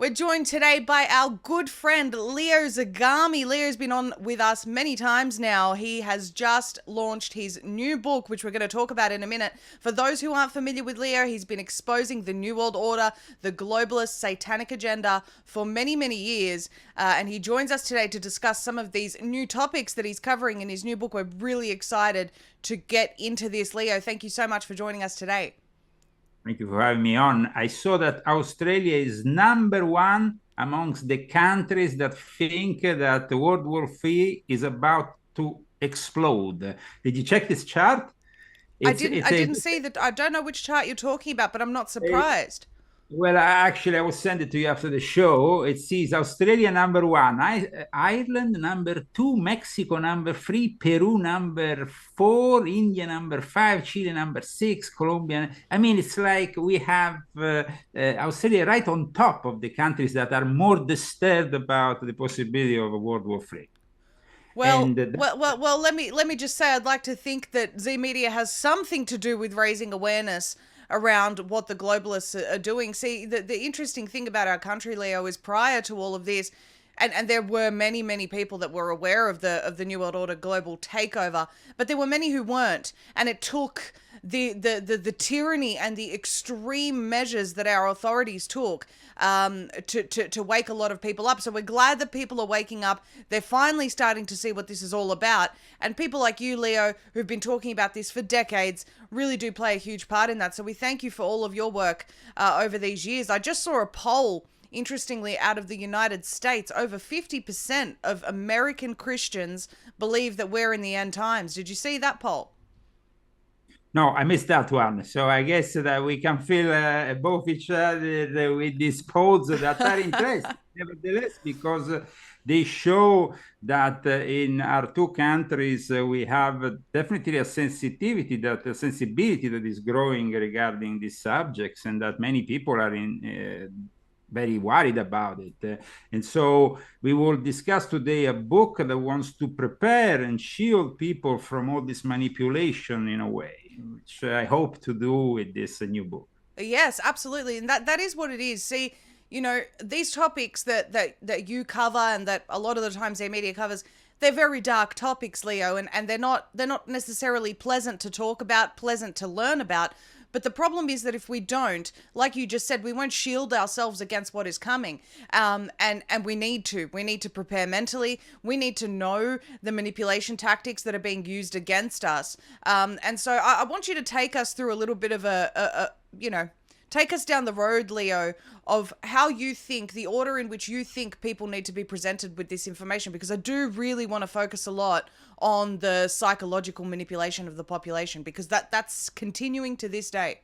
We're joined today by our good friend Leo Zagami. Leo's been on with us many times now. He has just launched his new book, which we're going to talk about in a minute. For those who aren't familiar with Leo, he's been exposing the New World Order, the globalist satanic agenda for many, many years. And he joins us today to discuss some of these new topics that he's covering in his new book. We're really excited to get into this. Leo, thank you so much for joining us today. Thank you for having me on. I saw that Australia is #1 amongst the countries that think that World War III is about to explode. Did you check this chart? I didn't see that. I don't know which chart you're talking about, but I'm not surprised. Well, I will send it to you after the show. It says Australia #1, Ireland #2, Mexico #3, Peru #4, India #5, Chile #6, Colombia. I mean, it's like we have Australia right on top of the countries that are more disturbed about the possibility of a World War III. Well, let me just say, I'd like to think that Z Media has something to do with raising awareness around what the globalists are doing. See, the interesting thing about our country, Leo, is prior to all of this, and there were many people that were aware of the New World Order global takeover, but there were many who weren't, and it took the tyranny and the extreme measures that our authorities took to wake a lot of people up. So we're glad that people are waking up. They're finally starting to see what this is all about. And people like you, Leo, who've been talking about this for decades, really do play a huge part in that. So we thank you for all of your work over these years. I just saw a poll, interestingly, out of the United States. Over 50% of American Christians believe that we're in the end times. Did you see that poll? No, I missed that one. So I guess that we can feel both each other with these polls that are interesting, nevertheless, because they show that in our two countries we have definitely a sensitivity, a sensibility that is growing regarding these subjects, and that many people are very worried about it. And so we will discuss today a book that wants to prepare and shield people from all this manipulation in a way, which I hope to do with this new book. Yes, absolutely. And that is what it is. See, you know, these topics that you cover and that a lot of the times their media covers, they're very dark topics, Leo, and they're not necessarily pleasant to talk about, pleasant to learn about. But the problem is that if we don't, like you just said, we won't shield ourselves against what is coming. And we need to prepare mentally. We need to know the manipulation tactics that are being used against us. And so I want you to take us through a little bit of take us down the road, Leo, of how you think, the order in which you think people need to be presented with this information, because I do really want to focus a lot on the psychological manipulation of the population, because that's continuing to this day.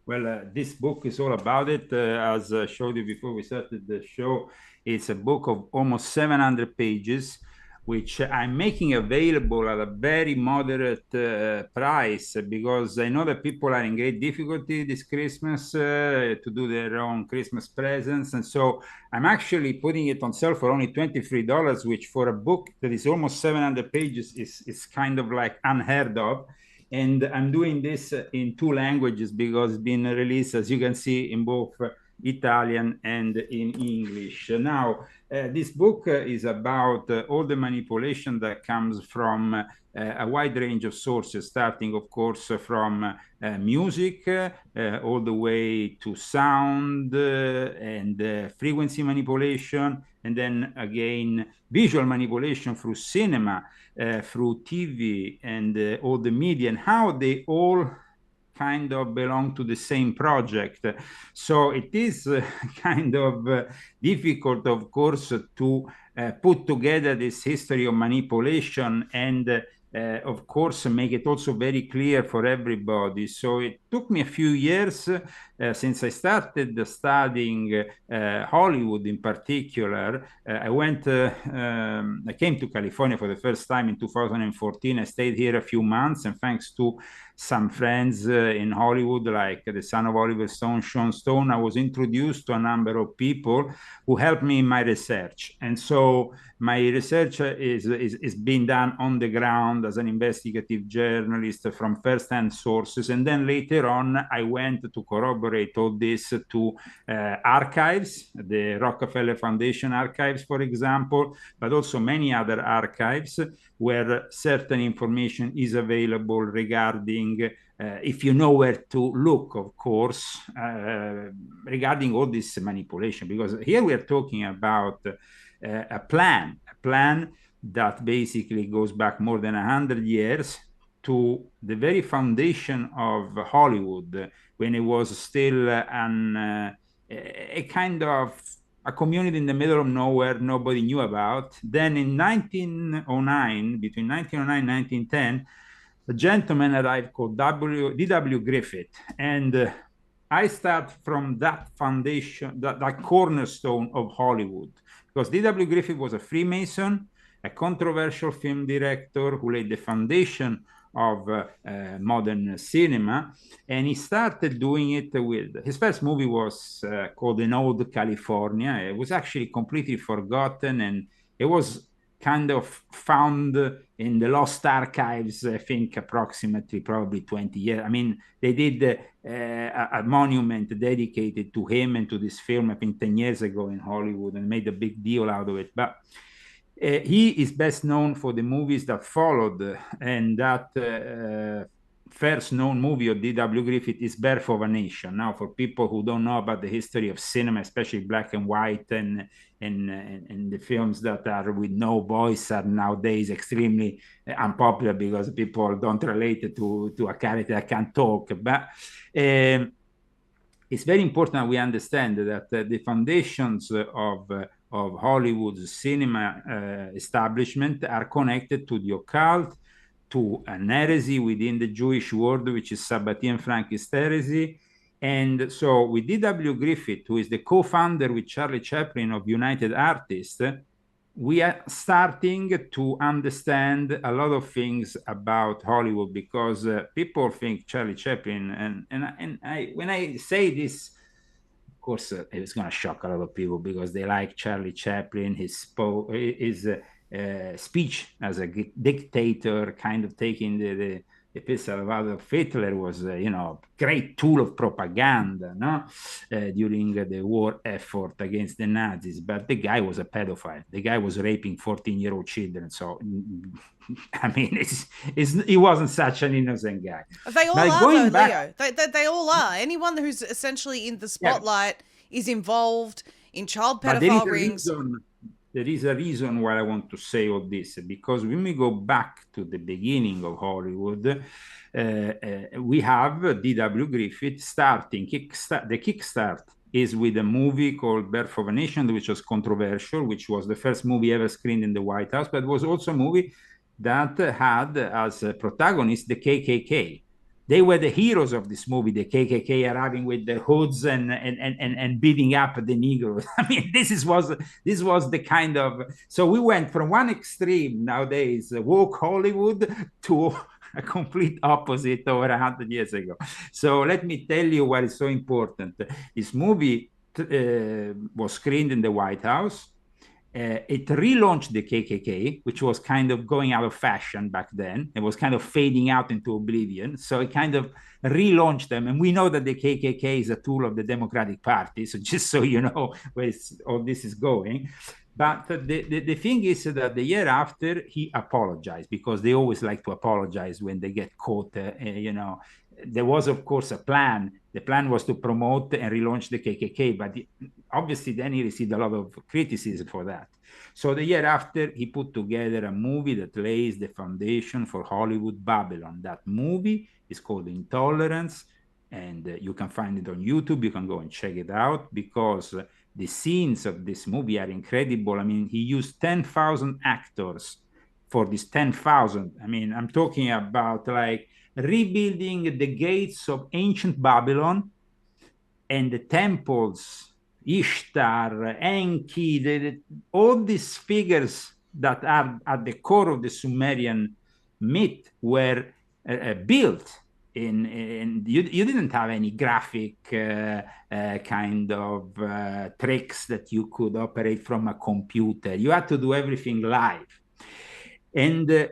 Well, this book is all about it. As I showed you before we started the show, it's a book of almost 700 pages, which I'm making available at a very moderate price, because I know that people are in great difficulty this Christmas to do their own Christmas presents. And so I'm actually putting it on sale for only $23, which for a book that is almost 700 pages is kind of like unheard of. And I'm doing this in 2 languages because it's been released, as you can see, in both Italian and in English. Now, this book is about all the manipulation that comes from a wide range of sources, starting, of course, from music, all the way to sound and frequency manipulation, and then again, visual manipulation through cinema, through TV, and all the media, and how they all kind of belong to the same project. So it is kind of difficult, of course, to put together this history of manipulation and of course, make it also very clear for everybody. So it took me a few years since I started studying Hollywood in particular. I came to California for the first time in 2014. I stayed here a few months, and thanks to some friends in Hollywood, like the son of Oliver Stone, Sean Stone, I was introduced to a number of people who helped me in my research. And so my research is being done on the ground as an investigative journalist from first-hand sources. And then later on, I went to corroborate all this to archives, the Rockefeller Foundation archives, for example, but also many other archives where certain information is available regarding if you know where to look, of course, regarding all this manipulation, because here we are talking about a plan that basically goes back more than 100 years to the very foundation of Hollywood, when it was still a kind of a community in the middle of nowhere nobody knew about. Then in 1909, between 1909 and 1910, a gentleman arrived called D.W. Griffith, and I start from that foundation, that cornerstone of Hollywood, because D.W. Griffith was a Freemason, a controversial film director who laid the foundation of modern cinema, and he started doing it with, his first movie was called In Old California. It was actually completely forgotten, and it was kind of found in the lost archives, I think approximately probably 20 years. I mean, they did a monument dedicated to him and to this film, I think 10 years ago in Hollywood, and made a big deal out of it. But he is best known for the movies that followed, and that first known movie of D.W. Griffith is Birth of a Nation. Now, for people who don't know about the history of cinema, especially black and white, and the films that are with no voice are nowadays extremely unpopular because people don't relate it to a character that can't talk. But it's very important we understand that the foundations of Hollywood's cinema establishment are connected to the occult, to an heresy within the Jewish world, which is Sabbatean Frankist heresy. And so with D.W. Griffith, who is the co-founder with Charlie Chaplin of United Artists, we are starting to understand a lot of things about Hollywood, because people think Charlie Chaplin, and when I say this, of course, it's going to shock a lot of people because they like Charlie Chaplin, his speech as a dictator, kind of taking the piss out of Hitler, was great tool of propaganda, no, during the war effort against the Nazis. But the guy was a pedophile. The guy was raping 14-year-old children. So I mean, he wasn't such an innocent guy. They all are, though, Leo. They all are. Anyone who's essentially in the spotlight is involved in child pedophile rings. There is a reason why I want to say all this, because when we go back to the beginning of Hollywood, we have D.W. Griffith starting. The kickstart is with a movie called Birth of a Nation, which was controversial, which was the first movie ever screened in the White House, but it was also a movie that had as a protagonist the KKK. They were the heroes of this movie, the KKK arriving with the hoods and beating up the Negroes. I mean, this was the kind of... So we went from one extreme nowadays, woke Hollywood, to a complete opposite over 100 years ago. So let me tell you what is so important. This movie was screened in the White House. It relaunched the KKK, which was kind of going out of fashion back then. It was kind of fading out into oblivion. So it kind of relaunched them. And we know that the KKK is a tool of the Democratic Party. So just so you know where all this is going. But the thing is that the year after, he apologized, because they always like to apologize when they get caught. There was, of course, a plan. The plan was to promote and relaunch the KKK, but obviously then he received a lot of criticism for that. So the year after, he put together a movie that lays the foundation for Hollywood Babylon. That movie is called Intolerance, and you can find it on YouTube. You can go and check it out, because the scenes of this movie are incredible. I mean, he used 10,000 actors for this 10,000. I mean, I'm talking about like rebuilding the gates of ancient Babylon and the temples, Ishtar, Enki, all these figures that are at the core of the Sumerian myth were built you didn't have any graphic kind of tricks that you could operate from a computer. You had to do everything live. And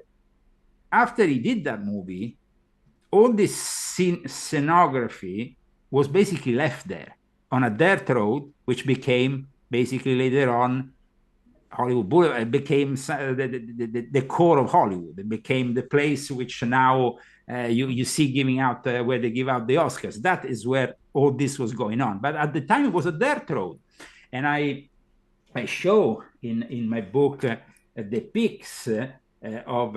after he did that movie, all this scenography was basically left there on a dirt road, which became basically later on Hollywood Boulevard. It became the core of Hollywood. It became the place which now you see giving out where they give out the Oscars. That is where all this was going on. But at the time, it was a dirt road. And I show in my book the pics of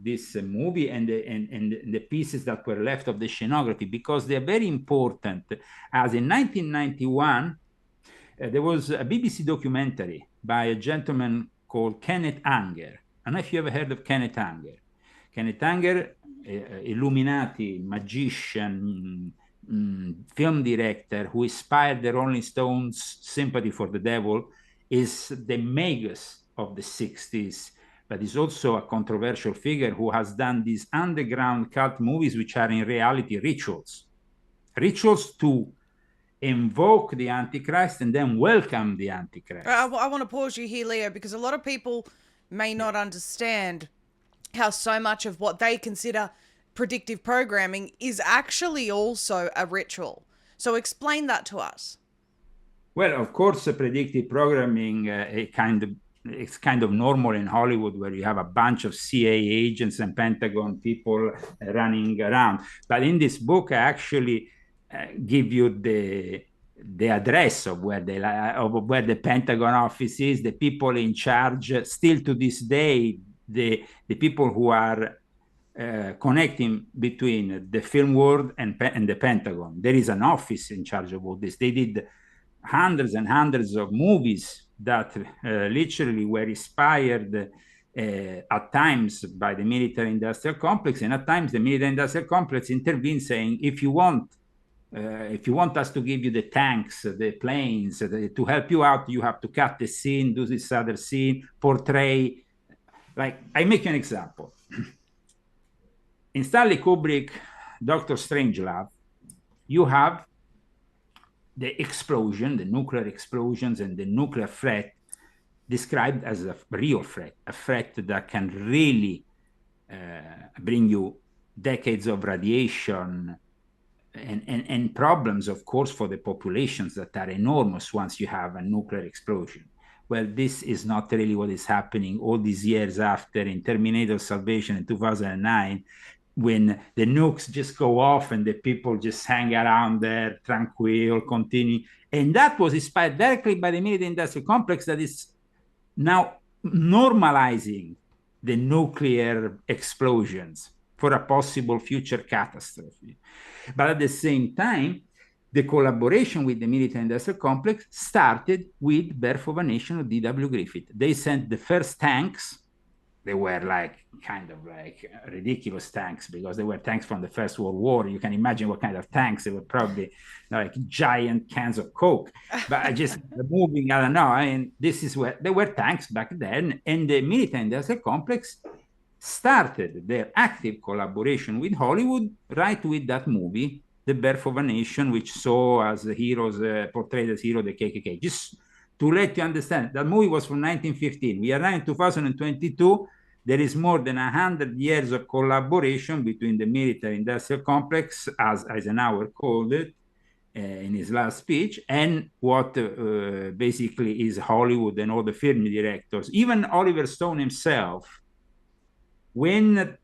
this movie and the pieces that were left of the scenography, because they're very important. As in 1991, there was a BBC documentary by a gentleman called Kenneth Anger. I don't know if you ever heard of Kenneth Anger. Kenneth Anger, Illuminati, magician, film director who inspired the Rolling Stones' Sympathy for the Devil, is the magus of the 60s, but is also a controversial figure who has done these underground cult movies, which are in reality rituals to invoke the Antichrist and then welcome the Antichrist. I want to pause you here, Leo, because a lot of people may not understand how so much of what they consider predictive programming is actually also a ritual. So explain that to us. Well, of course, predictive programming it's kind of normal in Hollywood, where you have a bunch of CIA agents and Pentagon people running around. But in this book, I actually give you the address of where the Pentagon office is, the people in charge. Still to this day, the people who are connecting between the film world and the Pentagon. There is an office in charge of all this. They did hundreds and hundreds of movies that literally were inspired at times by the military-industrial complex, and at times the military-industrial complex intervenes, saying, if you want us to give you the tanks, the planes, to help you out, you have to cut the scene, do this other scene, portray. Like, I make you an example. In Stanley Kubrick, Dr. Strangelove, you have the explosion, the nuclear explosions and the nuclear threat described as a real threat, a threat that can really bring you decades of radiation and problems, of course, for the populations that are enormous once you have a nuclear explosion. Well, this is not really what is happening all these years after in Terminator Salvation in 2009, when the nukes just go off and the people just hang around there, tranquil, continue. And that was inspired directly by the military-industrial complex that is now normalizing the nuclear explosions for a possible future catastrophe. But at the same time, the collaboration with the military-industrial complex started with Birth of a Nation of D.W. Griffith. They sent the first tanks. They were kind of ridiculous tanks, because they were tanks from the First World War. You can imagine what kind of tanks. They were probably like giant cans of Coke. But just moving, I don't know. I mean, this is where there were tanks back then. And the military-industrial complex started their active collaboration with Hollywood right with that movie, The Birth of a Nation, which saw as the heroes, portrayed as hero the KKK. Just to let you understand, that movie was from 1915. We are now in 2022. There is more than 100 years of collaboration between the military-industrial complex, as Eisenhower called it in his last speech, and what basically is Hollywood and all the film directors. Even Oliver Stone himself, when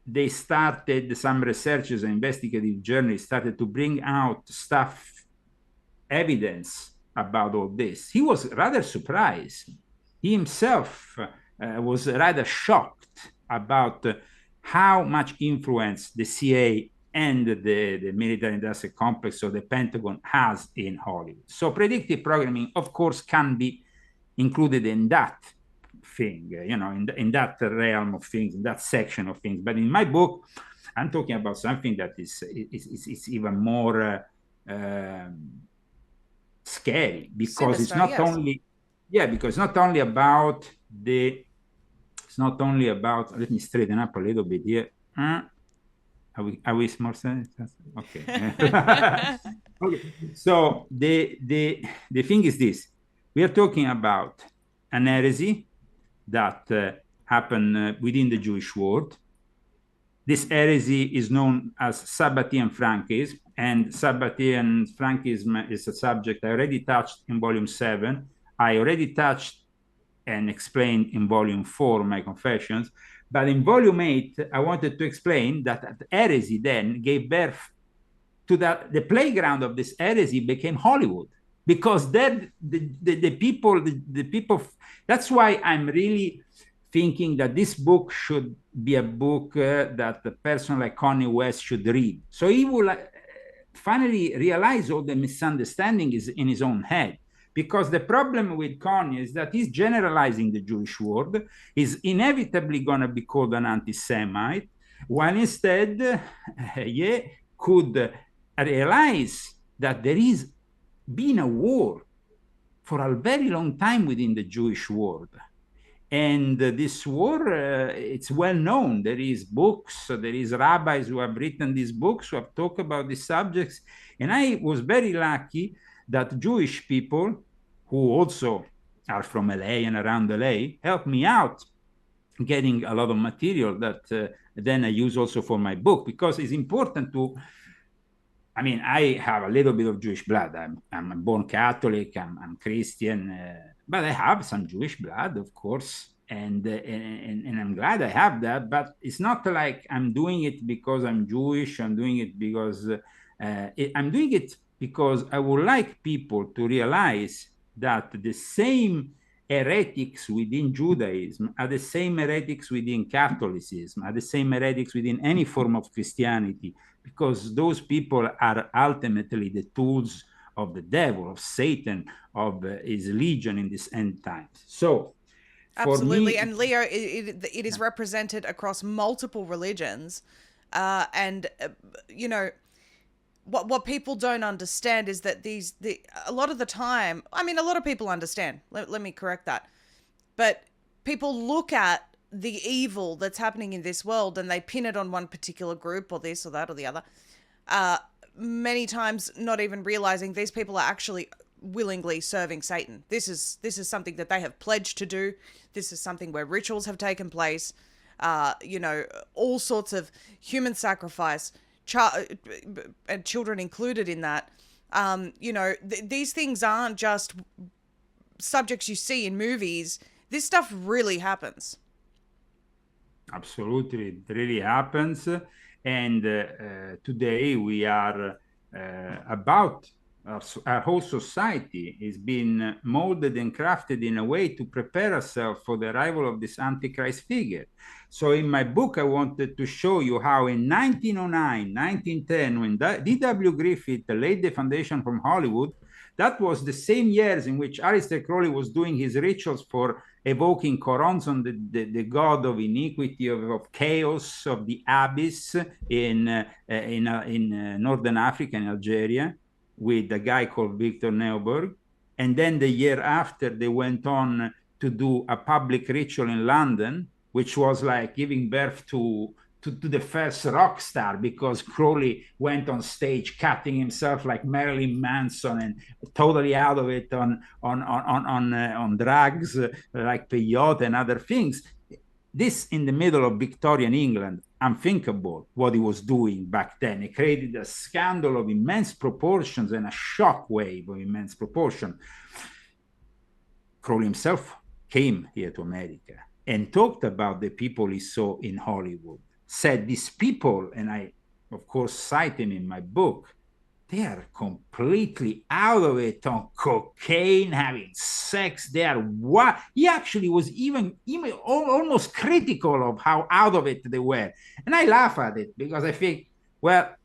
they started, some researchers and investigative journalists started to bring out evidence about all this, he was rather surprised. He himself was rather shocked about how much influence the CIA and the military-industrial complex, or the Pentagon, has in Hollywood. So predictive programming, of course, can be included in that thing, in that realm of things, in that section of things. But in my book, I'm talking about something that is even more scary, because it's not only about let me straighten up a little bit here. Are we more sensitive? Okay. Okay. So the thing is this: we are talking about an heresy that happened within the Jewish world. This heresy is known as Sabbatean Frankism, and Sabbatean Frankism is a subject I already touched in volume 7. I already touched and explained in volume 4, my confessions. But in volume 8, I wanted to explain that heresy then gave birth to that. The playground of this heresy became Hollywood, because then the people, that's why I'm really thinking that this book should be a book that a person like Kanye West should read. So he will finally realize all the misunderstanding is in his own head. Because the problem with Kanye is that he's generalizing the Jewish world, he's inevitably going to be called an anti-Semite, while instead he could realize that there is been a war for a very long time within the Jewish world. And this war, it's well known. There is books, there is rabbis who have written these books, who have talked about these subjects. And I was very lucky that Jewish people, who also are from LA and around LA, helped me out getting a lot of material that then I use also for my book, because it's important to, I mean, I have a little bit of Jewish blood. I'm born Catholic, I'm Christian, but I have some Jewish blood, of course. And I'm glad I have that, but it's not like I'm doing it because I'm Jewish. I'm doing it because I'm doing it because I would like people to realize that the same heretics within Judaism are the same heretics within Catholicism, are the same heretics within any form of Christianity, because those people are ultimately the tools of the devil, of Satan, of his legion in this end times. So, absolutely. Me, and Leo, it is represented across multiple religions. You know, what people don't understand is that a lot of the time, I mean, a lot of people understand. Let me correct that. But people look at the evil that's happening in this world and they pin it on one particular group or this or that or the other. Many times not even realizing these people are actually willingly serving Satan. This is something that they have pledged to do. This is something where rituals have taken place. You know, all sorts of human sacrifice, and children included in that. You know, these things aren't just subjects you see in movies. This stuff really happens. Absolutely, it really happens. And today we are about our whole society is being molded and crafted in a way to prepare ourselves for the arrival of this Antichrist figure. So in my book, I wanted to show you how in 1909, 1910, when D.W. Griffith laid the foundation from Hollywood, that was the same years in which Aleister Crowley was doing his rituals for evoking Choronzon, the god of iniquity, of chaos, of the abyss in Northern Africa and Algeria, with a guy called Victor Neuburg. And then the year after, they went on to do a public ritual in London, which was like giving birth to the first rock star, because Crowley went on stage cutting himself like Marilyn Manson and totally out of it on drugs like peyote and other things. This in the middle of Victorian England, unthinkable what he was doing back then. It created a scandal of immense proportions and a shockwave of immense proportion. Crowley himself came here to America and talked about the people he saw in Hollywood. Said these people, and I, of course, cite him in my book, they are completely out of it on cocaine, having sex. They are what? He actually was even almost critical of how out of it they were. And I laugh at it because I think, well,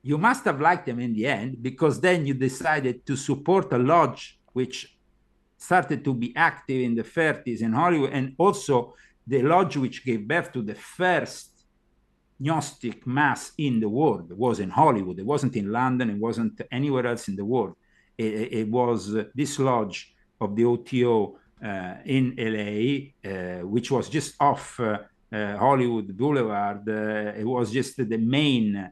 you must have liked them in the end, because then you decided to support a lodge which started to be active in the 30s in Hollywood, and also the lodge which gave birth to the first Gnostic mass in the world was in Hollywood. It wasn't in London. It wasn't anywhere else in the world. It was this lodge of the OTO in LA, which was just off Hollywood Boulevard. It was just the main,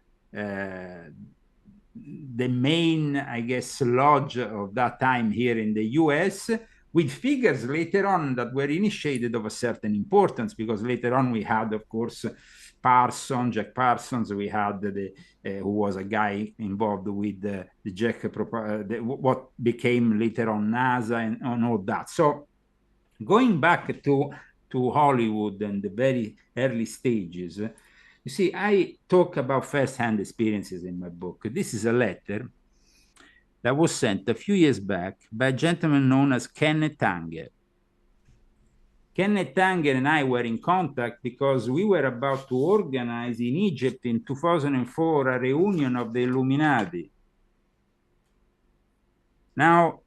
I guess, lodge of that time here in the US, with figures later on that were initiated of a certain importance, because later on we had, of course, Jack Parsons. We had who was a guy involved with the what became later on NASA and all that. So going back to Hollywood and the very early stages, you see, I talk about first-hand experiences in my book. This is a letter that was sent a few years back by a gentleman known as Kenneth Anger. Kenneth Anger and I were in contact because we were about to organize in Egypt in 2004 a reunion of the Illuminati. Now,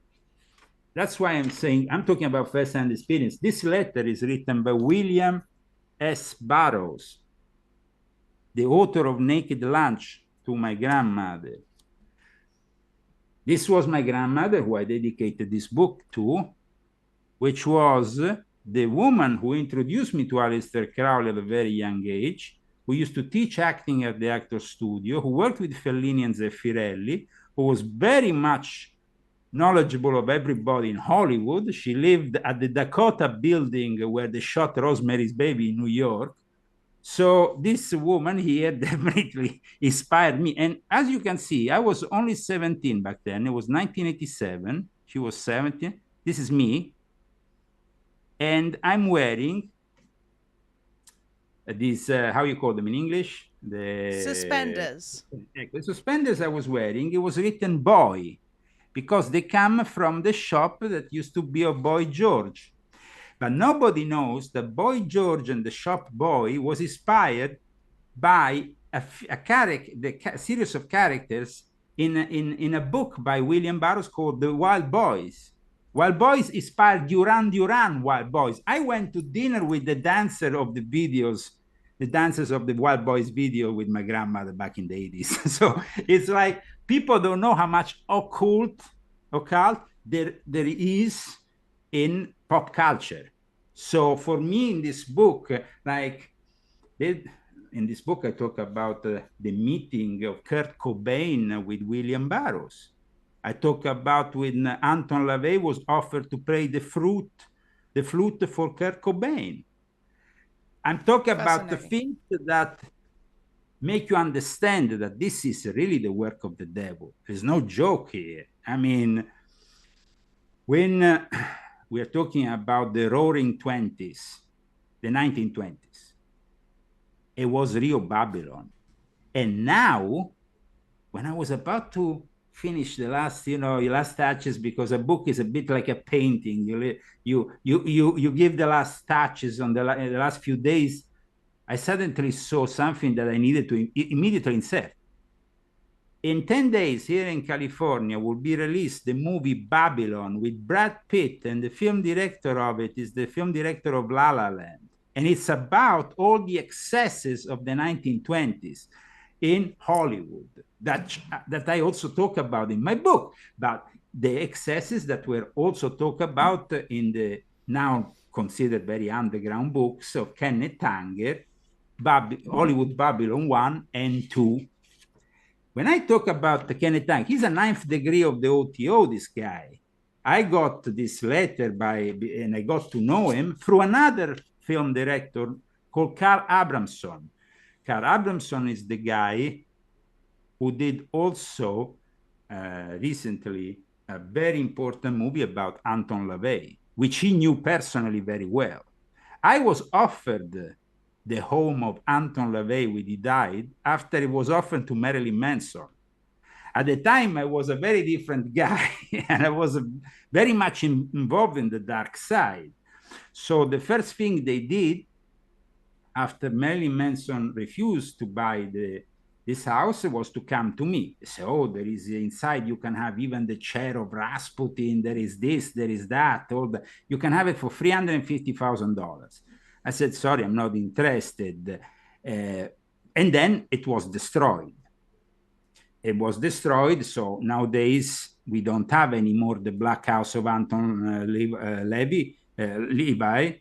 that's why I'm saying, I'm talking about first-hand experience. This letter is written by William S. Burroughs, the author of Naked Lunch, to my grandmother. This was my grandmother who I dedicated this book to, which was the woman who introduced me to Aleister Crowley at a very young age, who used to teach acting at the Actors Studio, who worked with Fellini and Zeffirelli, who was very much knowledgeable of everybody in Hollywood. She lived at the Dakota building where they shot Rosemary's Baby in New York. So this woman here definitely inspired me. And as you can see, I was only 17 back then. It was 1987. She was 17. This is me. And I'm wearing these, how you call them in English? The suspenders. The suspenders I was wearing, it was written boy, because they come from the shop that used to be of Boy George. But nobody knows that Boy George and the shop boy was inspired by a series of characters in a book by William Burroughs called The Wild Boys. Wild Boys inspired Duran Duran Wild Boys. I went to dinner with the dancer of the videos, the dancers of the Wild Boys video with my grandmother back in the 80s. So it's like people don't know how much occult there is in pop culture. So for me in this book, in this book, I talk about the meeting of Kurt Cobain with William Burroughs. I talk about when Anton LaVey was offered to play the flute for Kurt Cobain. I'm talking about the things that make you understand that this is really the work of the devil. There's no joke here. I mean, when we are talking about the Roaring 20s, the 1920s, it was real Babylon. And now, when I was about to finish the last touches, because a book is a bit like a painting. You give the last touches on the last few days. I suddenly saw something that I needed to immediately insert. In 10 days here in California will be released the movie Babylon with Brad Pitt, and the film director of it is the film director of La La Land. And it's about all the excesses of the 1920s in Hollywood that I also talk about in my book, but the excesses that were also talked about in the now considered very underground books of Kenneth Anger, Hollywood Babylon 1 and 2. When I talk about Kenneth Anger, he's a 9th degree of the OTO, this guy. I got this letter and I got to know him through another film director called Carl Abramson. Carl Abramson is the guy who did also recently a very important movie about Anton LaVey, which he knew personally very well. I was offered the home of Anton LaVey when he died after it was offered to Marilyn Manson. At the time, I was a very different guy, and I was very much involved in the dark side. So the first thing they did, after Marilyn Manson refused to buy this house, was to come to me. They said, oh, there is inside, you can have even the chair of Rasputin, there is this, there is that, you can have it for $350,000. I said, sorry, I'm not interested. And then it was destroyed. It was destroyed, so nowadays we don't have anymore the Black House of Anton Levi.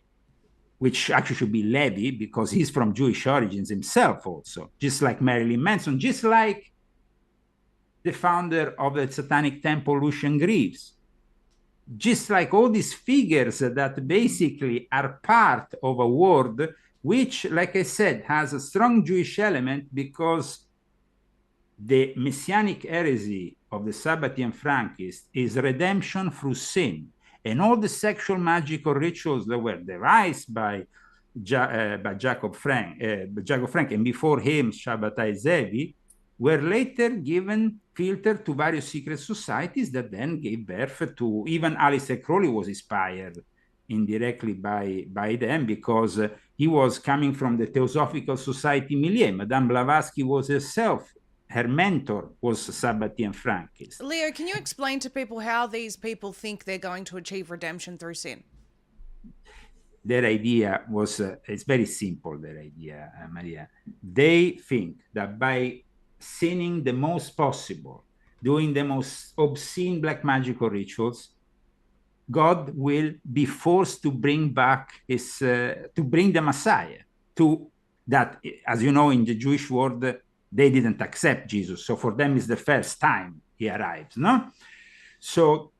which actually should be Levi because he's from Jewish origins himself also, just like Marilyn Manson, just like the founder of the Satanic Temple, Lucian Greaves, just like all these figures that basically are part of a world which, like I said, has a strong Jewish element because the messianic heresy of the Sabbatean Frankists is redemption through sin. And all the sexual magical rituals that were devised by Jacob Frank, and before him, Shabbatai Zevi, were later filtered to various secret societies that then gave birth to, even Aleister Crowley was inspired indirectly by them because he was coming from the Theosophical Society milieu. Madame Blavatsky was herself, her mentor was Sabbatean Frankist. Leo, can you explain to people how these people think they're going to achieve redemption through sin? Their idea was, it's very simple, their idea, Maria. They think that by sinning the most possible, doing the most obscene black magical rituals, God will be forced to bring back to bring the Messiah to that, as you know, in the Jewish world, they didn't accept Jesus. So for them, it's the first time he arrives, no? So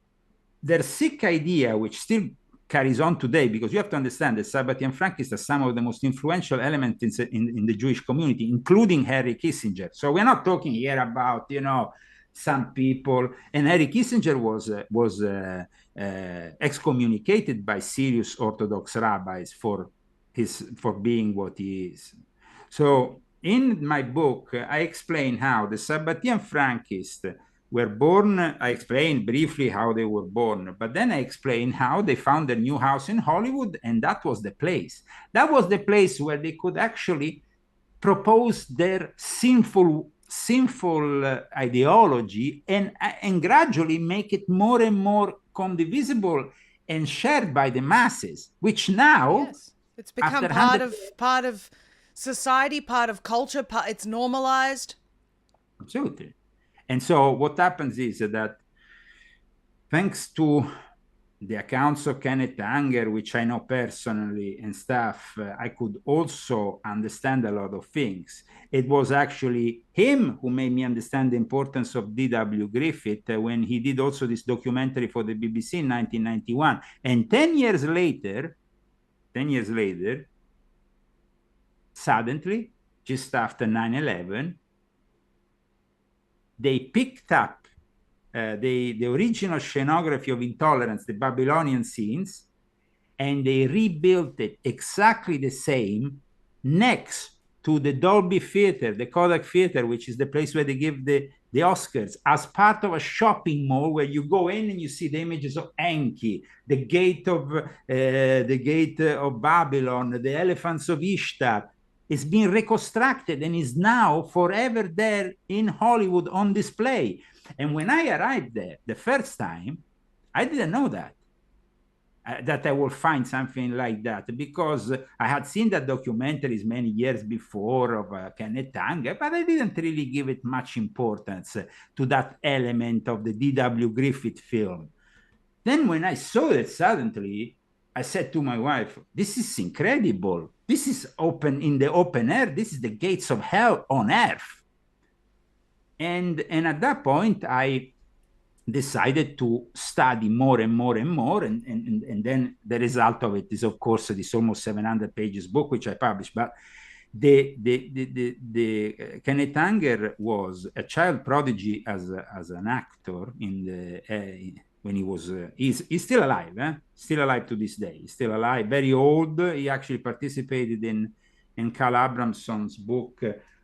their sick idea, which still carries on today, because you have to understand that Sabbatean Frankists are some of the most influential elements in the Jewish community, including Henry Kissinger. So we're not talking here about, some people. And Henry Kissinger was excommunicated by serious Orthodox rabbis for being what he is. So in my book, I explain how the Sabbatean Frankists were born. I explained briefly how they were born, but then I explained how they found a new house in Hollywood, and that was the place. That was the place where they could actually propose their sinful ideology and gradually make it more and more condivisible and shared by the masses, which now, yes, it's become part of society, part of culture, it's normalized. Absolutely. And so what happens is that thanks to the accounts of Kenneth Anger, which I know personally and stuff, I could also understand a lot of things. It was actually him who made me understand the importance of D.W. Griffith when he did also this documentary for the BBC in 1991. And 10 years later, suddenly, just after 9/11, they picked up the original scenography of Intolerance, the Babylonian scenes, and they rebuilt it exactly the same next to the Dolby Theater, the Kodak Theater, which is the place where they give the Oscars, as part of a shopping mall where you go in and you see the images of Enki, the gate of Babylon, the elephants of Ishtar. It's been reconstructed and is now forever there in Hollywood on display. And when I arrived there the first time, I didn't know that I will find something like that, because I had seen that documentaries many years before of Kenneth Anger, but I didn't really give it much importance to that element of the D.W. Griffith film. Then when I saw it suddenly, I said to my wife, this is incredible. This is in the open air. This is the gates of hell on earth. And at that point, I decided to study more and more and more. And then the result of it is, of course, this almost 700 pages book, which I published. But the Kenneth Anger was a child prodigy as an actor when he was, he's still alive, still alive to this day. He's still alive, very old. He actually participated in Carl Abramson's book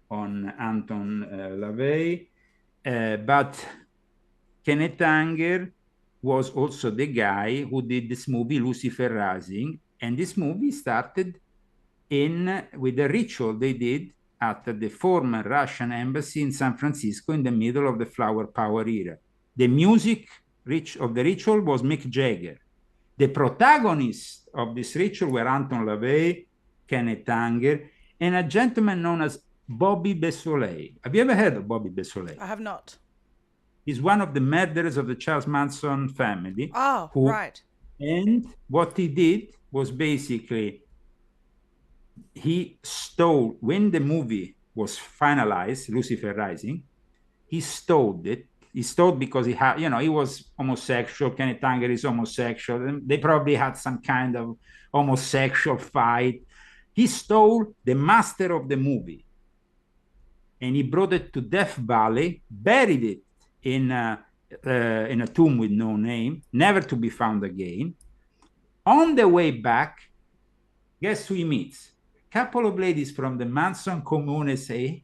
on Anton LaVey. But Kenneth Anger was also the guy who did this movie, Lucifer Rising. And this movie started with a ritual they did at the former Russian embassy in San Francisco in the middle of the flower power era. The music of the ritual was Mick Jagger. The protagonists of this ritual were Anton LaVey, Kenneth Anger, and a gentleman known as Bobby Beausoleil. Have you ever heard of Bobby Beausoleil? I have not. He's one of the murderers of the Charles Manson family. Oh, right. And what he did was basically he stole, when the movie was finalized, Lucifer Rising, he stole it. He stole because he had, he was homosexual. Kenneth Anger is homosexual. And they probably had some kind of homosexual fight. He stole the master of the movie and he brought it to Death Valley, buried it in a tomb with no name, never to be found again. On the way back, guess who he meets? A couple of ladies from the Manson commune say,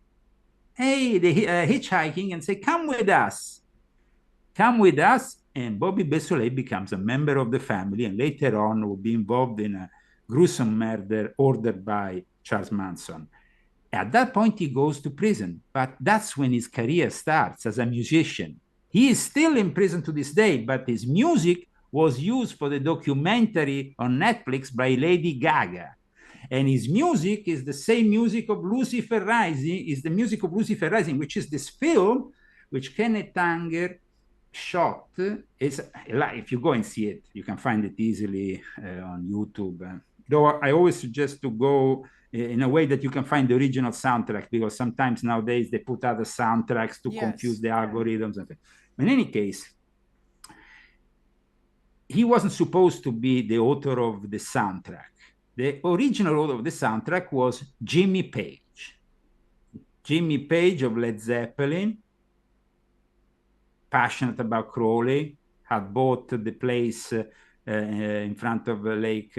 hey, they're hitchhiking and say, come with us. Come with us. And Bobby Beausoleil becomes a member of the family and later on will be involved in a gruesome murder ordered by Charles Manson. At that point, he goes to prison, but that's when his career starts as a musician. He is still in prison to this day, but his music was used for the documentary on Netflix by Lady Gaga. And his music is the same music of Lucifer Rising, is the music of Lucifer Rising, which is this film which Kenneth Anger shot. Is, if you go and see it, you can find it easily on YouTube. Though I always suggest to go in a way that you can find the original soundtrack, because sometimes nowadays they put other soundtracks to confuse the algorithms. In any case, he wasn't supposed to be the author of the soundtrack. The original author of the soundtrack was Jimmy Page. Jimmy Page of Led Zeppelin, passionate about Crowley, had bought the place in front of Lake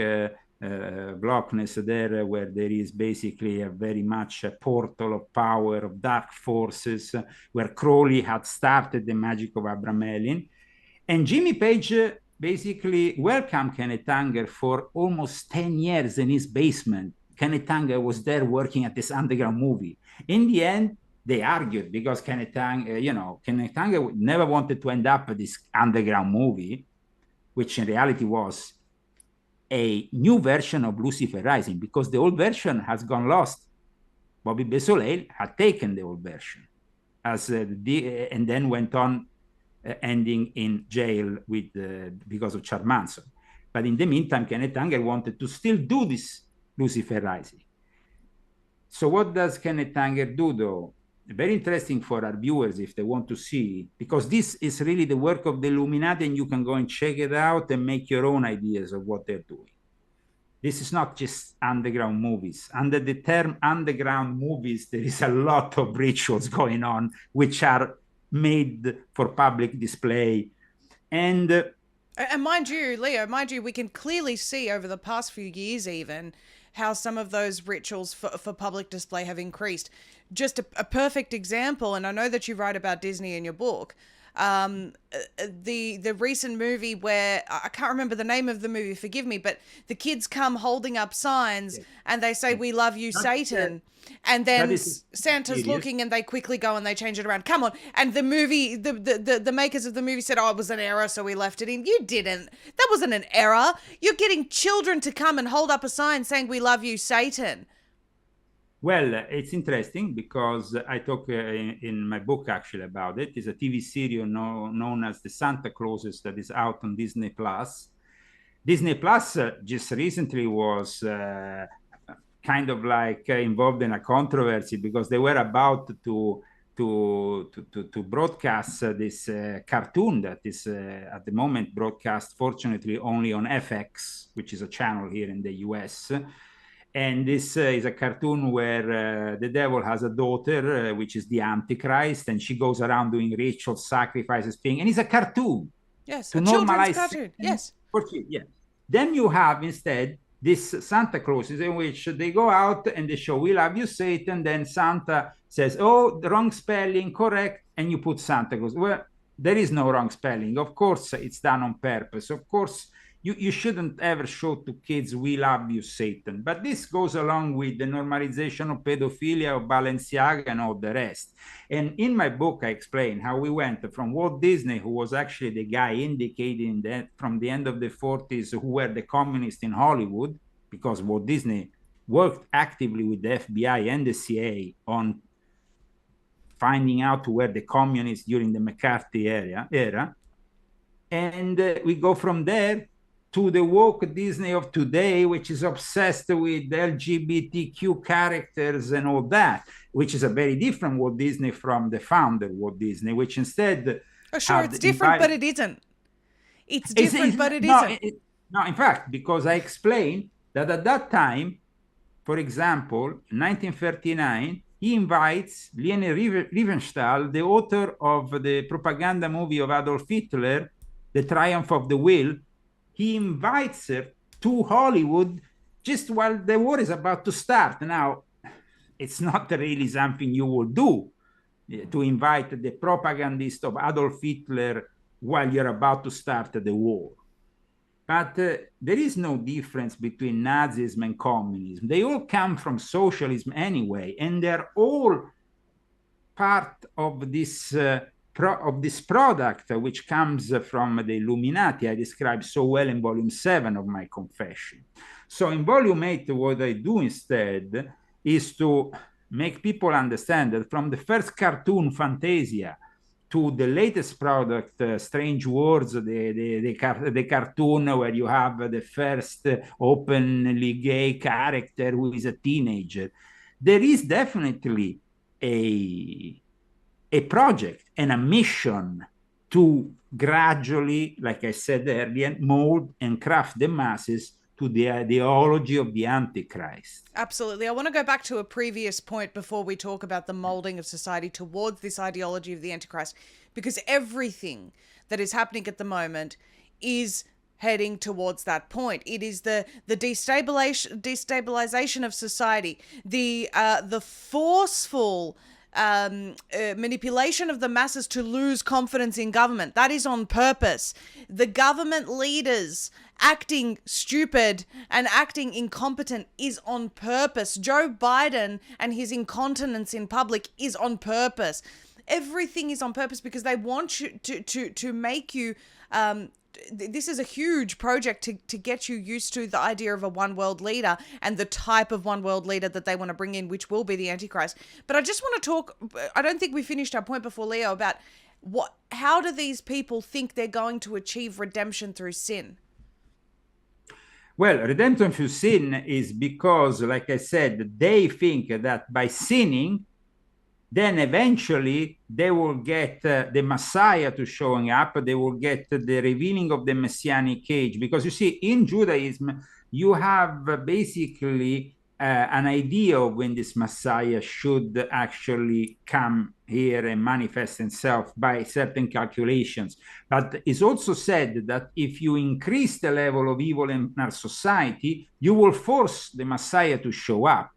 Loch Ness there, where there is basically a very much a portal of power, of dark forces, where Crowley had started the magic of Abramelin. And Jimmy Page basically welcomed Kenneth Anger for almost 10 years in his basement. Kenneth Anger was there working at this underground movie. In the end, they argued because Kenneth Anger never wanted to end up with this underground movie, which in reality was a new version of Lucifer Rising, because the old version has gone lost. Bobby Beausoleil had taken the old version and then went on ending in jail with because of Charles Manson. But in the meantime, Kenneth Anger wanted to still do this Lucifer Rising. So what does Kenneth Anger do, though? Very interesting for our viewers if they want to see, because this is really the work of the Illuminati, and you can go and check it out and make your own ideas of what they're doing. This is not just underground movies. Under the term underground movies, there is a lot of rituals going on, which are made for public display. And mind you, Leo, we can clearly see over the past few years even how some of those rituals for public display have increased. Just a perfect example, and I know that you write about Disney in your book, the recent movie where I can't remember the name of the movie, forgive me, but the kids come holding up signs and they say, "We love you, Satan." And then Santa's looking and they quickly go and they change it around. Come on. And the movie, the makers of the movie said, oh, it was an error, so we left it in. You didn't. That wasn't an error. You're getting children to come and hold up a sign saying, "We love you, Satan." Well, it's interesting because I talk in my book actually about it. It's a TV series known as the Santa Clauses that is out on Disney Plus. Disney Plus just recently was kind of like involved in a controversy because they were about to broadcast this cartoon that is at the moment broadcast, fortunately, only on FX, which is a channel here in the US. And this is a cartoon where the devil has a daughter, which is the Antichrist, and she goes around doing ritual sacrifices thing. And it's a cartoon. Yes, a children's cartoon. Yes. For kids, yes. Then you have instead this Santa Clauses in which they go out and they show, "We love you, Satan." Then Santa says, "Oh, the wrong spelling, correct." And you put Santa Claus. Well, there is no wrong spelling. Of course, it's done on purpose. Of course, you shouldn't ever show to kids, "We love you, Satan." But this goes along with the normalization of pedophilia, of Balenciaga, and all the rest. And in my book, I explain how we went from Walt Disney, who was actually the guy indicating that from the end of the 40s who were the communists in Hollywood, because Walt Disney worked actively with the FBI and the CIA on finding out who were the communists during the McCarthy era. And we go from there to the woke Disney of today, which is obsessed with LGBTQ characters and all that, which is a very different Walt Disney from the founder Walt Disney, which instead Oh, sure, it's different, but it isn't. It's different, but it isn't. No, in fact, because I explained that at that time, for example, in 1939, he invites Leni Riefenstahl, the author of the propaganda movie of Adolf Hitler, The Triumph of the Will. He invites her to Hollywood just while the war is about to start. Now, it's not really something you will do to invite the propagandist of Adolf Hitler while you're about to start the war. But there is no difference between Nazism and communism. They all come from socialism anyway, and they're all part of this product which comes from the Illuminati I described so well in volume 7 of my confession. So in volume 8, what I do instead is to make people understand that from the first cartoon, Fantasia, to the latest product, Strange Words, the cartoon where you have the first openly gay character who is a teenager, there is definitely a project and a mission to gradually, like I said earlier, mold and craft the masses to the ideology of the Antichrist. Absolutely. I want to go back to a previous point before we talk about the molding of society towards this ideology of the Antichrist, because everything that is happening at the moment is heading towards that point. It is the destabilization of society, the forceful manipulation of the masses to lose confidence in government. That is on purpose. The government leaders acting stupid and acting incompetent is on purpose. Joe Biden and his incontinence in public is on purpose. Everything is on purpose because they want you to make you this is a huge project to get you used to the idea of a one world leader and the type of one world leader that they want to bring in, which will be the Antichrist. But I just want to talk, I don't think we finished our point before, Leo, about how do these people think they're going to achieve redemption through sin? Well, redemption through sin is because, like I said, they think that by sinning, then eventually they will get the Messiah to showing up. They will get the revealing of the Messianic age. Because you see, in Judaism, you have basically an idea of when this Messiah should actually come here and manifest himself by certain calculations. But it's also said that if you increase the level of evil in our society, you will force the Messiah to show up.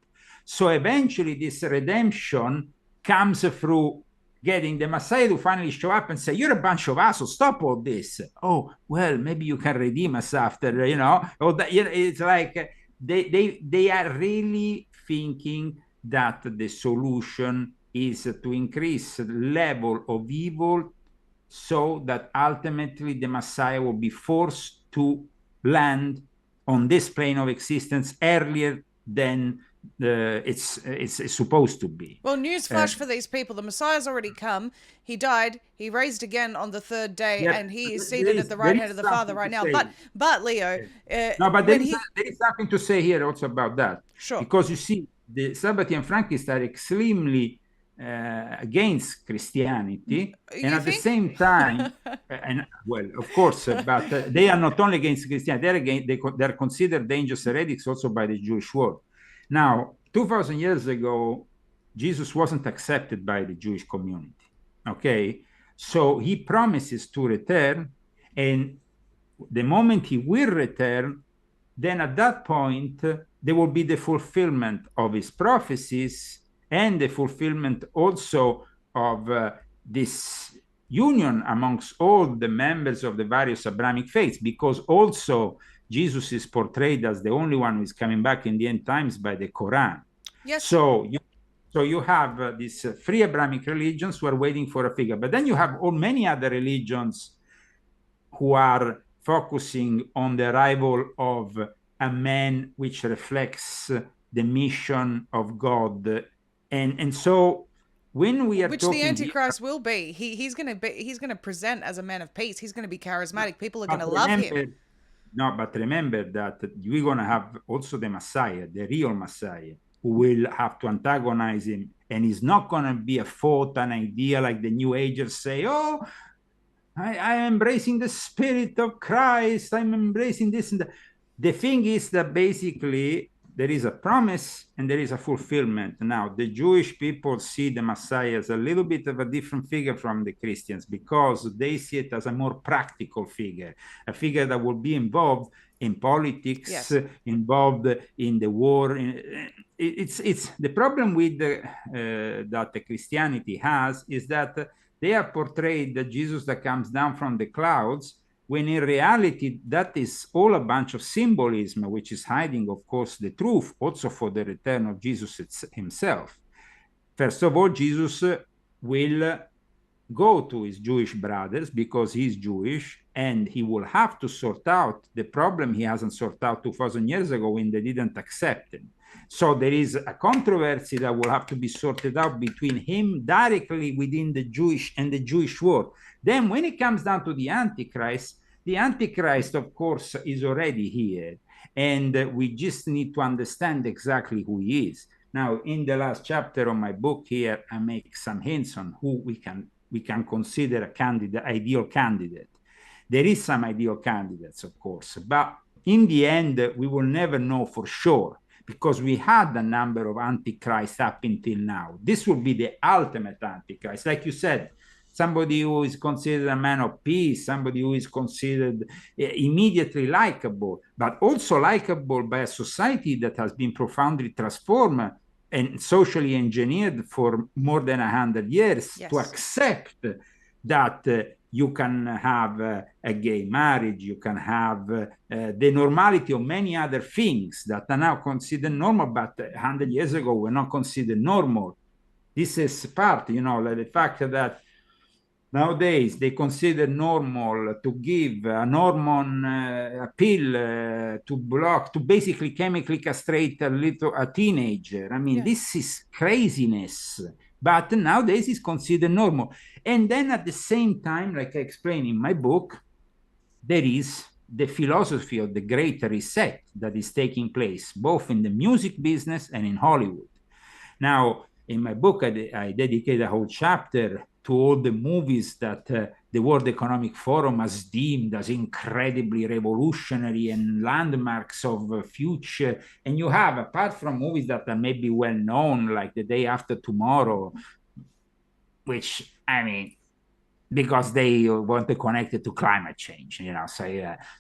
So eventually this redemption comes through getting the Messiah to finally show up and say, you're a bunch of assholes, stop all this. Oh, well, maybe you can redeem us after, you know. It's like they are really thinking that the solution is to increase the level of evil so that ultimately the Messiah will be forced to land on this plane of existence earlier than it's supposed to be. Well, newsflash for these people: the Messiah's already come. He died. He raised again on the third day, and he is seated at the right hand of the Father right now. But Leo, no, but there is something to say here also about that. Sure. Because you see, the Sabbathi and Frankists are extremely against Christianity, and at the same time, and well, of course, but they are not only against Christianity; they're considered dangerous heretics also by the Jewish world. Now, 2,000 years ago, Jesus wasn't accepted by the Jewish community, okay? So he promises to return, and the moment he will return, then at that point, there will be the fulfillment of his prophecies and the fulfillment also of this union amongst all the members of the various Abrahamic faiths, because also Jesus is portrayed as the only one who is coming back in the end times by the Quran. Yes. So you have these three Abrahamic religions who are waiting for a figure, but then you have many other religions who are focusing on the arrival of a man which reflects the mission of God, and so when we are which the Antichrist will be, he's going to present as a man of peace. He's going to be charismatic. People are going to love him. No, but remember that we're going to have also the Messiah, the real Messiah, who will have to antagonize him. And it's not going to be a thought, an idea like the New Agers say, oh, I am embracing the spirit of Christ. I'm embracing this and that. The thing is that basically there is a promise and there is a fulfillment. Now, the Jewish people see the Messiah as a little bit of a different figure from the Christians because they see it as a more practical figure, a figure that will be involved in politics, yes, involved in the war. It's the problem with that the Christianity has is that they are portrayed that Jesus that comes down from the clouds, when in reality that is all a bunch of symbolism, which is hiding, of course, the truth also for the return of Jesus himself. First of all, Jesus will go to his Jewish brothers because he's Jewish, and he will have to sort out the problem he hasn't sorted out 2,000 years ago when they didn't accept him. So there is a controversy that will have to be sorted out between him directly within the Jewish and the Jewish world. Then when it comes down to the Antichrist, of course, is already here. And we just need to understand exactly who he is. Now, in the last chapter of my book here, I make some hints on who we can consider a candidate, ideal candidate. There is some ideal candidates, of course, but in the end, we will never know for sure because we had a number of antichrists up until now. This will be the ultimate antichrist. Like you said, somebody who is considered a man of peace, somebody who is considered immediately likable, but also likable by a society that has been profoundly transformed and socially engineered for more than 100 years, yes, to accept that you can have a gay marriage, you can have the normality of many other things that are now considered normal, but 100 years ago were not considered normal. This is part, like the fact that nowadays they consider normal to give an hormone, a pill to basically chemically castrate a teenager. I mean, yeah, this is craziness. But nowadays it's considered normal. And then at the same time, like I explain in my book, there is the philosophy of the Great Reset that is taking place, both in the music business and in Hollywood. Now, in my book, I dedicate a whole chapter to all the movies that the World Economic Forum has deemed as incredibly revolutionary and landmarks of future. And you have, apart from movies that are maybe well known, like The Day After Tomorrow, which, I mean, because they want to connect it to climate change, So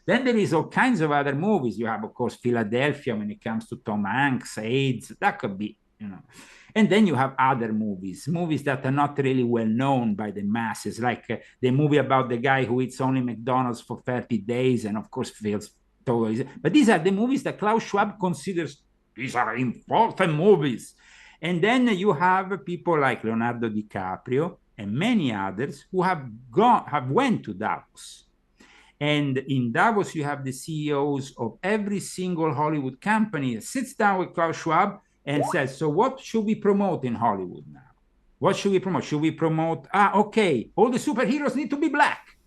then there is all kinds of other movies. You have, of course, Philadelphia when it comes to Tom Hanks, AIDS, that could be, And then you have other movies that are not really well known by the masses, like the movie about the guy who eats only McDonald's for 30 days and, of course, fails totally. But these are the movies that Klaus Schwab considers these are important movies. And then you have people like Leonardo DiCaprio and many others who have went to Davos. And in Davos, you have the CEOs of every single Hollywood company that sits down with Klaus Schwab and says, so what should we promote in Hollywood now? What should we promote? Should we promote, okay, all the superheroes need to be black.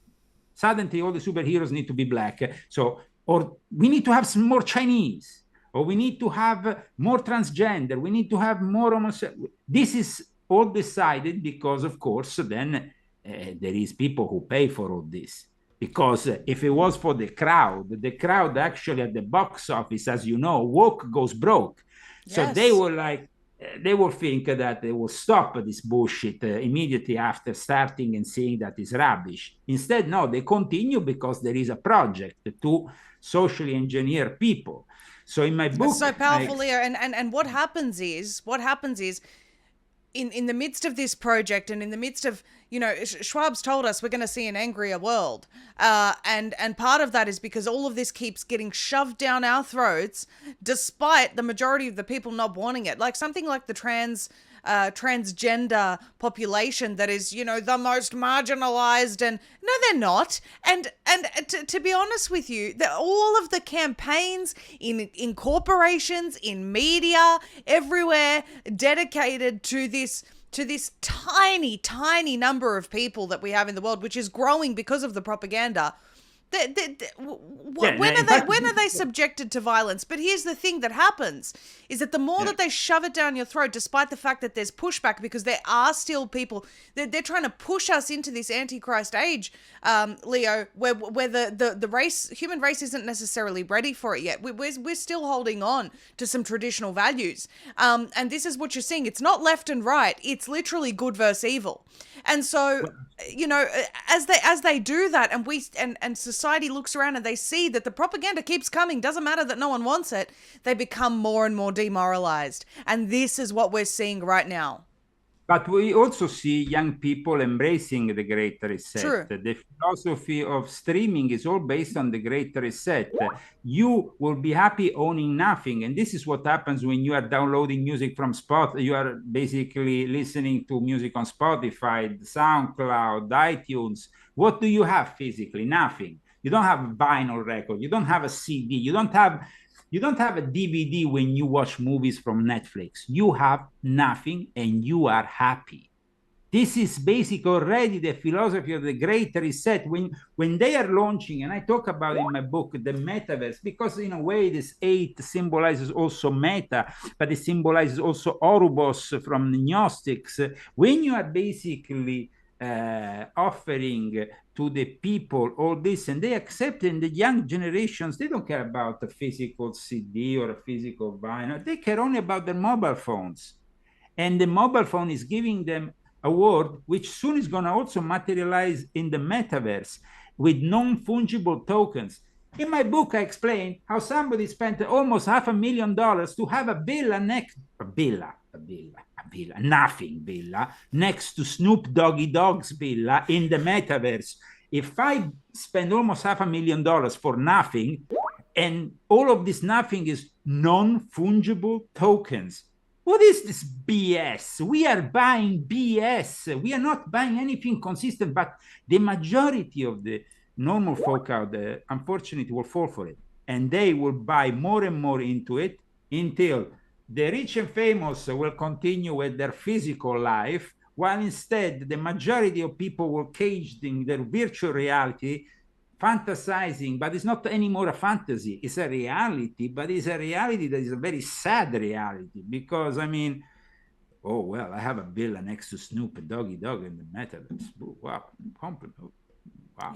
Suddenly, all the superheroes need to be black. So, or we need to have some more Chinese, or we need to have more transgender, we need to have more homosexual. This is all decided because, of course, then there is people who pay for all this. Because if it was for the crowd actually at the box office, as you know, woke goes broke. So yes, they will think that they will stop this bullshit immediately after starting and seeing that it's rubbish. Instead, no, they continue because there is a project to socially engineer people. So in my book, it's so powerful, Leo. And what happens is in the midst of this project and in the midst of, Schwab's told us we're going to see an angrier world. And part of that is because all of this keeps getting shoved down our throats, despite the majority of the people not wanting it. Like something like the transgender population that is, the most marginalized, and no, they're not. And to be honest with you, all of the campaigns in corporations, in media, everywhere dedicated to this tiny number of people that we have in the world, which is growing because of the propaganda. When are they subjected to violence? But here's the thing that happens is that the more that they shove it down your throat, despite the fact that there's pushback, because there are still people, they're trying to push us into this Antichrist age, Leo, where the human race isn't necessarily ready for it yet. We're still holding on to some traditional values. And this is what you're seeing. It's not left and right. It's literally good versus evil. And so, you know, as they do that, and society looks around and they see that the propaganda keeps coming, doesn't matter that no one wants it, they become more and more demoralized. And this is what we're seeing right now. But we also see young people embracing the Great Reset. True. The philosophy of streaming is all based on the Great Reset. You will be happy owning nothing. And this is what happens when you are downloading music from Spotify. You are basically listening to music on Spotify, SoundCloud, iTunes. What do you have physically? Nothing. You don't have a vinyl record. You don't have a CD. You don't have a DVD when you watch movies from Netflix. You have nothing and you are happy. This is basically already the philosophy of the Great Reset. When they are launching, and I talk about in my book, the metaverse, because in a way this 8 symbolizes also meta, but it symbolizes also Orubos from the Gnostics. When you are basically offering to the people all this, and they accept it, and the young generations, they don't care about a physical CD or a physical vinyl. They care only about their mobile phones. And the mobile phone is giving them a world which soon is going to also materialize in the metaverse with non-fungible tokens. In my book, I explain how somebody spent almost $500,000 to have a nothing villa next to Snoop Doggy Dogg's villa in the metaverse. If I spend almost $500,000 for nothing, and all of this nothing is non-fungible tokens, what is this BS? We are buying BS. We are not buying anything consistent, but the majority of the normal folk out there, unfortunately, will fall for it. And they will buy more and more into it until the rich and famous will continue with their physical life, while instead the majority of people were caged in their virtual reality, fantasizing, but it's not anymore a fantasy. It's a reality, but it's a reality that is a very sad reality, because, I mean, oh, well, I have a villa next to Snoop and Doggy Dogg in the metaverse. Wow. Wow.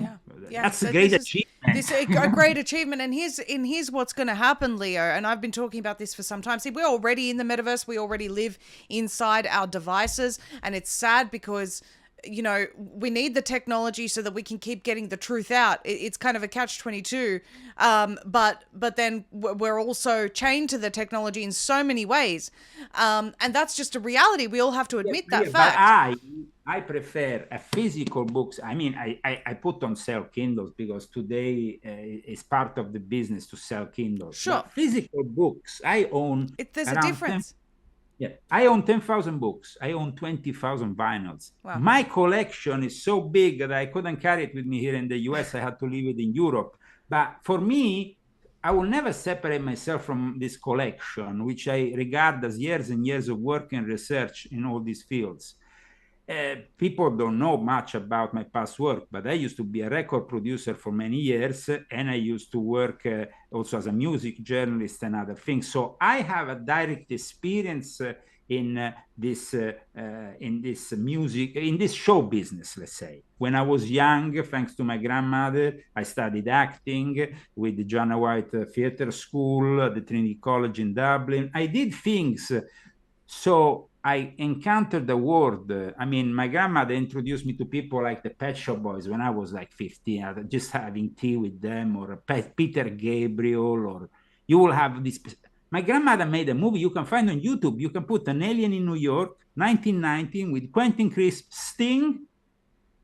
Yeah. That's a great achievement. This is a great achievement. And here's what's going to happen, Leo. And I've been talking about this for some time. See, we're already in the metaverse. We already live inside our devices. And it's sad because, you know, we need the technology so that we can keep getting the truth out. It's kind of a catch-22. But then we're also chained to the technology in so many ways. And that's just a reality. We all have to admit that fact. But I prefer a physical books. I mean, I put on sell Kindles because today it's part of the business to sell Kindles. Sure. But physical books, I own. There's a difference. I own 10,000 books. I own 20,000 vinyls. Wow. My collection is so big that I couldn't carry it with me here in the US. I had to leave it in Europe. But for me, I will never separate myself from this collection, which I regard as years and years of work and research in all these fields. People don't know much about my past work, but I used to be a record producer for many years, and I used to work also as a music journalist and other things. So I have a direct experience in this music, in this show business, let's say. When I was young, thanks to my grandmother, I studied acting with the Joanna White Theatre School at the Trinity College in Dublin. I did things. So I encountered the world. I mean, my grandmother introduced me to people like the Pet Shop Boys when I was like 15, just having tea with them, or Peter Gabriel, or you will have this. My grandmother made a movie you can find on YouTube. You can put An Alien in New York, 1919, with Quentin Crisp, Sting,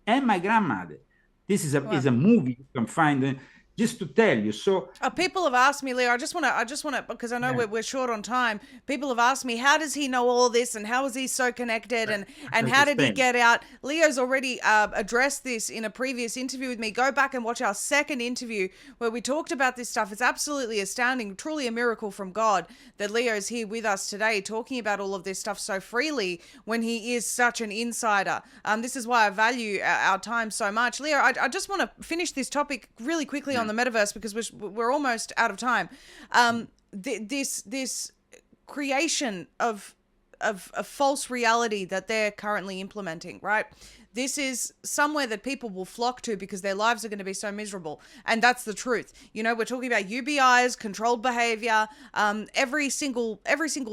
and my grandmother. This is a movie you can find. just to tell you. So people have asked me, Leo, I just want to, because I know we're short on time. People have asked me, how does he know all this, and how is he so connected, and how did he get out? Leo's already addressed this in a previous interview with me. Go back and watch our second interview where we talked about this stuff. It's absolutely astounding, truly a miracle from God that Leo's here with us today talking about all of this stuff so freely when he is such an insider. This is why I value our time so much. Leo, I just want to finish this topic really quickly on the metaverse, because we're almost out of time. This creation of a false reality that they're currently implementing, right? This is somewhere that people will flock to because their lives are going to be so miserable. And that's the truth. You know, we're talking about UBIs, controlled behavior, every single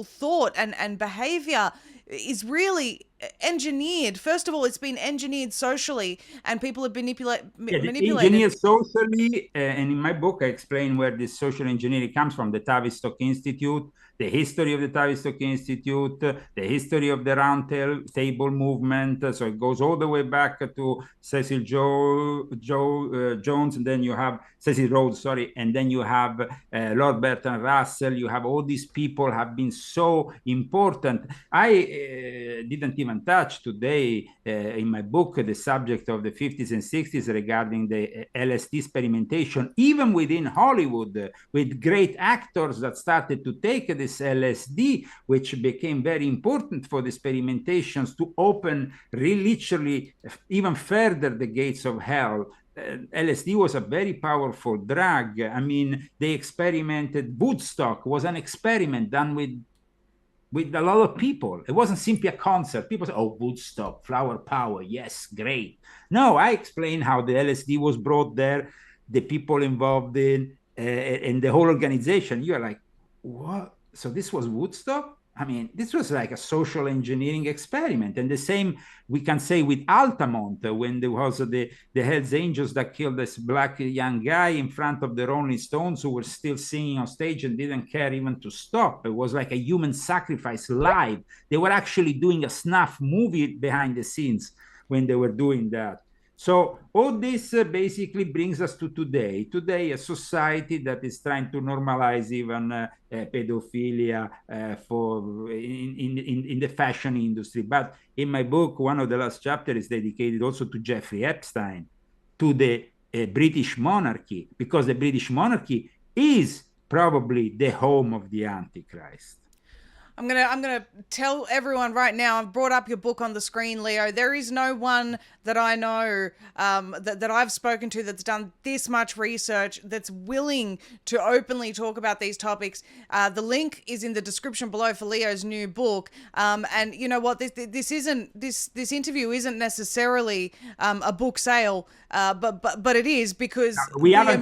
thought and behavior is really engineered. First of all, it's been engineered socially, and people have manipulated. Engineered socially, and in my book, I explain where this social engineering comes from: the Tavistock Institute, the history of the Tavistock Institute, the history of the Round Table movement. So it goes all the way back to Cecil Jones, and then you have Cecil Rhodes, sorry, and then you have Lord Bertrand Russell. You have all these people have been so important. I didn't even touch today in my book the subject of the 50s and 60s regarding the LSD experimentation, even within Hollywood, with great actors that started to take this LSD, which became very important for the experimentations to open literally even further the gates of hell. LSD was a very powerful drug. I mean, they experimented. Woodstock was an experiment done with a lot of people. It wasn't simply a concert. People say, oh, Woodstock, flower power, yes, great. No, I explained how the LSD was brought there, the people involved in, and the whole organization. You're like, what? So this was Woodstock? I mean, this was like a social engineering experiment. And the same we can say with Altamont, when there was the Hells Angels that killed this black young guy in front of the Rolling Stones, who were still singing on stage and didn't care even to stop. It was like a human sacrifice live. They were actually doing a snuff movie behind the scenes when they were doing that. So all this basically brings us to today. Today, a society that is trying to normalize even pedophilia in the fashion industry. But in my book, one of the last chapters is dedicated also to Jeffrey Epstein, to the British monarchy, because the British monarchy is probably the home of the Antichrist. I'm gonna tell everyone right now, I've brought up your book on the screen, Leo. There is no one that I know that I've spoken to that's done this much research, that's willing to openly talk about these topics. The link is in the description below for Leo's new book. And you know what? This interview isn't necessarily a book sale, but it is, because we haven't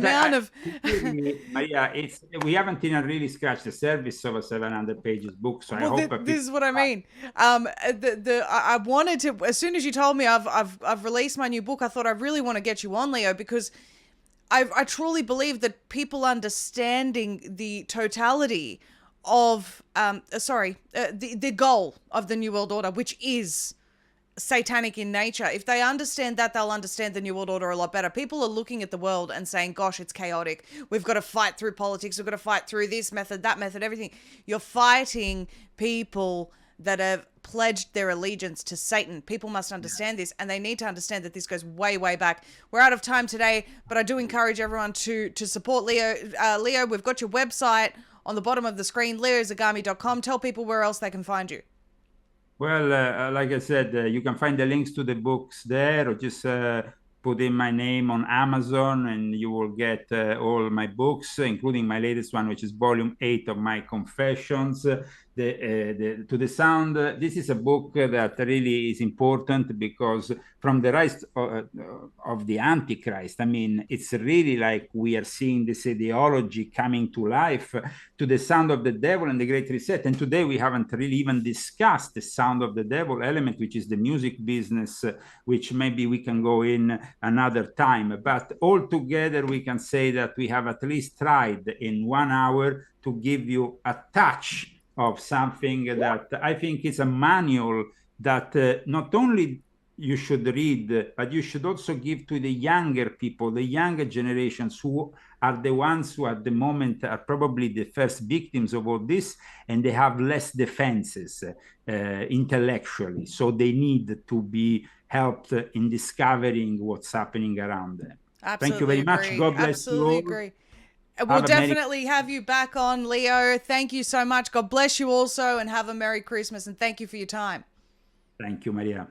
even really scratched the surface of a 700 pages book. So well, I hope this is what I mean. I wanted to, as soon as you told me I've released my new book, I thought I really want to get you on, Leo, because I truly believe that people understanding the totality of the goal of the New World Order, which is satanic in nature, if they understand that, they'll understand the New World Order a lot better. People are looking at the world and saying, gosh, it's chaotic. We've got to fight through politics. We've got to fight through this method, that method, everything. You're fighting people that have pledged their allegiance to Satan. People must understand this, and they need to understand that this goes way, way back. We're out of time today, but I do encourage everyone to support Leo. Leo, we've got your website on the bottom of the screen, leozagami.com. Tell people where else they can find you. Well, like I said, you can find the links to the books there, or just put in my name on Amazon and you will get all my books, including my latest one, which is volume 8 of my Confessions. To the Sound. This is a book that really is important, because from the rise of the Antichrist, I mean, it's really like we are seeing this ideology coming to life. To the Sound of the Devil and the Great Reset. And today we haven't really even discussed the Sound of the Devil element, which is the music business, which maybe we can go in another time. But altogether, we can say that we have at least tried in 1 hour to give you a touch of something that I think is a manual that not only you should read, but you should also give to the younger people, the younger generations, who are the ones who at the moment are probably the first victims of all this, and they have less defenses intellectually. So they need to be helped in discovering what's happening around them. Absolutely. Thank you very much. God bless Absolutely you all. Agree. We'll definitely have you back on, Leo. Thank you so much. God bless you also, and have a Merry Christmas, and thank you for your time. Thank you, Maria.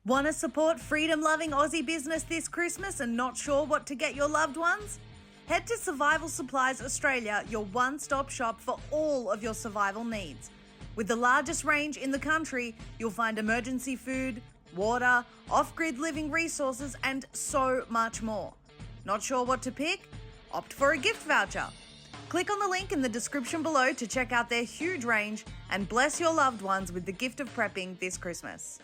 Want to support freedom-loving Aussie business this Christmas and not sure what to get your loved ones? Head to Survival Supplies Australia, your one-stop shop for all of your survival needs. With the largest range in the country, you'll find emergency food, water, off-grid living resources, and so much more. Not sure what to pick? Opt for a gift voucher. Click on the link in the description below to check out their huge range and bless your loved ones with the gift of prepping this Christmas.